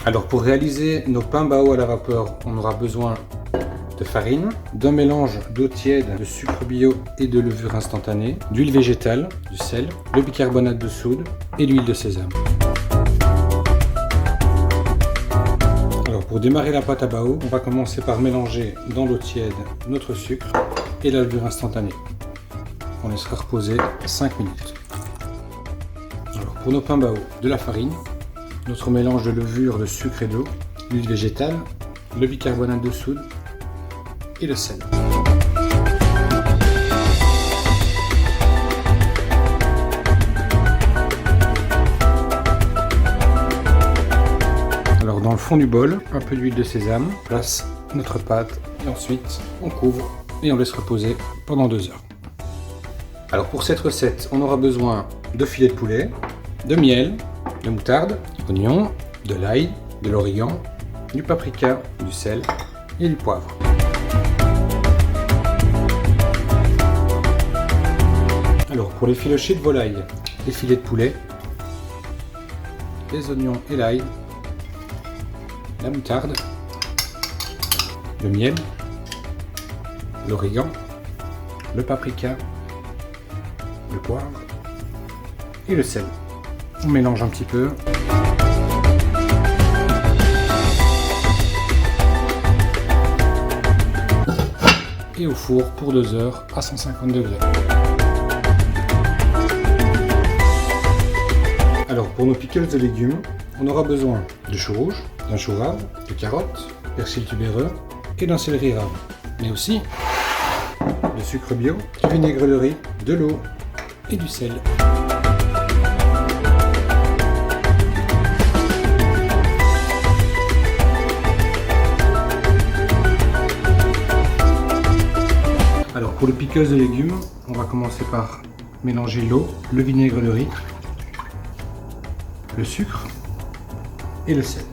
Alors pour réaliser nos pains bao à la vapeur, on aura besoin de farine, d'un mélange d'eau tiède, de sucre bio et de levure instantanée, d'huile végétale, du sel, le bicarbonate de soude et l'huile de sésame. Alors pour démarrer la pâte à bao, on va commencer par mélanger dans l'eau tiède notre sucre et la levure instantanée. On laissera reposer 5 minutes. Alors pour nos pains bao, de la farine, notre mélange de levure, de sucre et d'eau, l'huile végétale, le bicarbonate de soude et le sel. Alors dans le fond du bol, un peu d'huile de sésame, on place notre pâte et ensuite on couvre et on laisse reposer pendant 2 heures. Alors pour cette recette, on aura besoin de filets de poulet, de miel, de moutarde, d'oignons, de l'ail, de l'origan, du paprika, du sel et du poivre. Alors pour les filochés de volaille, les filets de poulet, les oignons et l'ail, la moutarde, le miel, l'origan, le paprika, le poivre et le sel. On mélange un petit peu. Et au four pour 2 heures à 150 degrés. Alors pour nos pickles de légumes, on aura besoin de chou rouge, d'un chou rave, de carottes, persil tubéreux et d'un céleri rave. Mais aussi de sucre bio, du vinaigre de riz, de l'eau et du sel. Alors pour le pickles de légumes, on va commencer par mélanger l'eau, le vinaigre de riz, le sucre et le sel.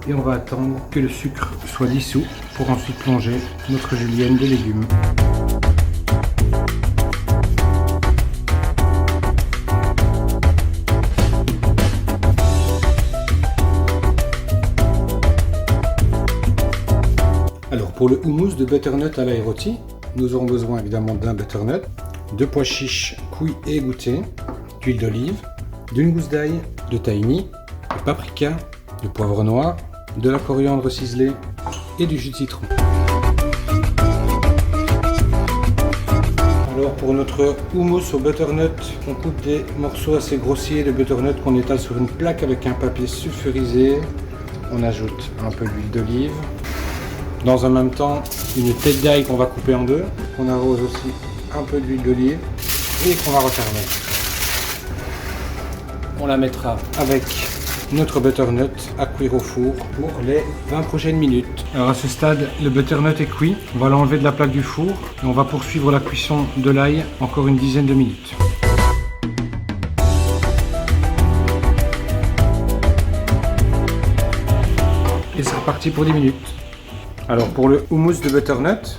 Et on va attendre que le sucre soit dissous pour ensuite plonger notre julienne de légumes. Alors pour le houmous de butternut à l'ail rôti, nous aurons besoin évidemment d'un butternut, de pois chiches cuits et égouttés, d'huile d'olive, d'une gousse d'ail, de tahini, de paprika, de poivre noir, de la coriandre ciselée et du jus de citron. Alors pour notre houmous au butternut, on coupe des morceaux assez grossiers de butternut qu'on étale sur une plaque avec un papier sulfurisé. On ajoute un peu d'huile d'olive. Dans un même temps, une tête d'ail qu'on va couper en deux. On arrose aussi un peu d'huile d'olive et qu'on va refermer. On la mettra avec notre butternut à cuire au four pour les 20 prochaines minutes. Alors à ce stade, le butternut est cuit. On va l'enlever de la plaque du four et on va poursuivre la cuisson de l'ail encore une dizaine de minutes. Et c'est reparti pour 10 minutes. Alors pour le houmous de butternut,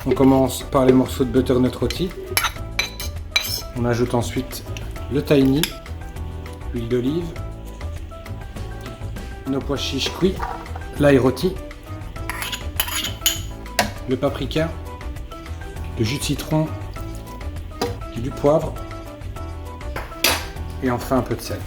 on commence par les morceaux de butternut rôti. On ajoute ensuite le tahini, l'huile d'olive, nos pois chiches cuits, l'ail rôti, le paprika, le jus de citron, du poivre et enfin un peu de sel.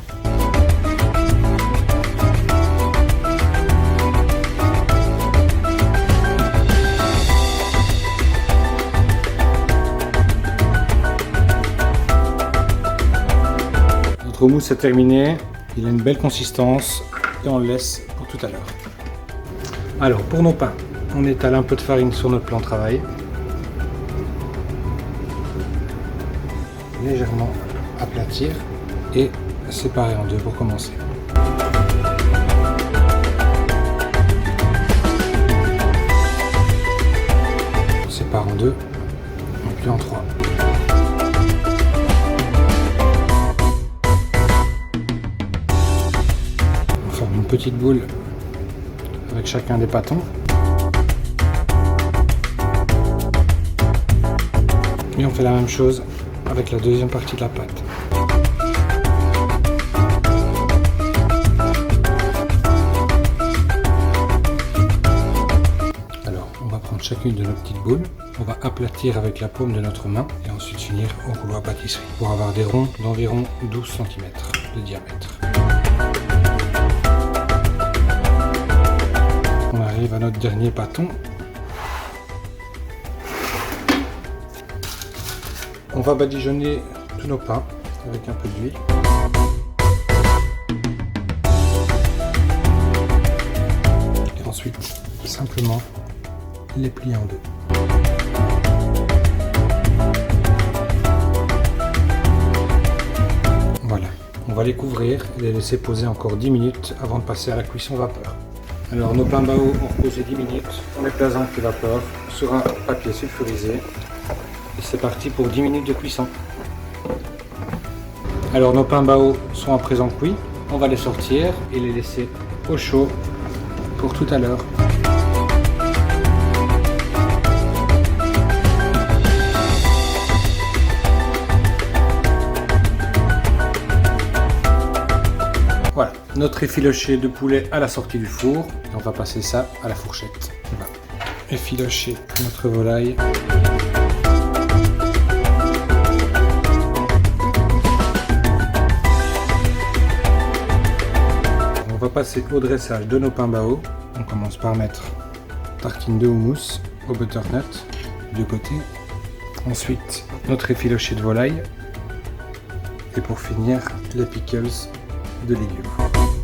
Notre houmous est terminé, il a une belle consistance et on le laisse pour tout à l'heure. Alors pour nos pains, on étale un peu de farine sur notre plan de travail. Légèrement aplatir et séparer en deux pour commencer. On sépare en deux, puis en trois. Une petite boule avec chacun des pâtons et on fait la même chose avec la deuxième partie de la pâte. chacune de nos petites boules. On va aplatir avec la paume de notre main et ensuite finir au rouleau à pâtisserie pour avoir des ronds d'environ 12 cm de diamètre. On arrive à notre dernier pâton. On va badigeonner tous nos pains avec un peu d'huile. Et ensuite, simplement les plier en deux. Voilà, on va les couvrir et les laisser poser encore 10 minutes avant de passer à la cuisson vapeur. Alors nos pains bao ont reposé 10 minutes, on les place en pré-vapeur sur un papier sulfurisé et c'est parti pour 10 minutes de cuisson. Alors nos pains bao sont à présent cuits, on va les sortir et les laisser au chaud pour tout à l'heure. Voilà, notre effiloché de poulet à la sortie du four. Et on va passer ça à la fourchette. On va effilocher notre volaille. On va passer au dressage de nos pains bao. On commence par mettre tartine de houmous au butternut de côté. Ensuite, notre effiloché de volaille. Et pour finir, les pickles de légumes.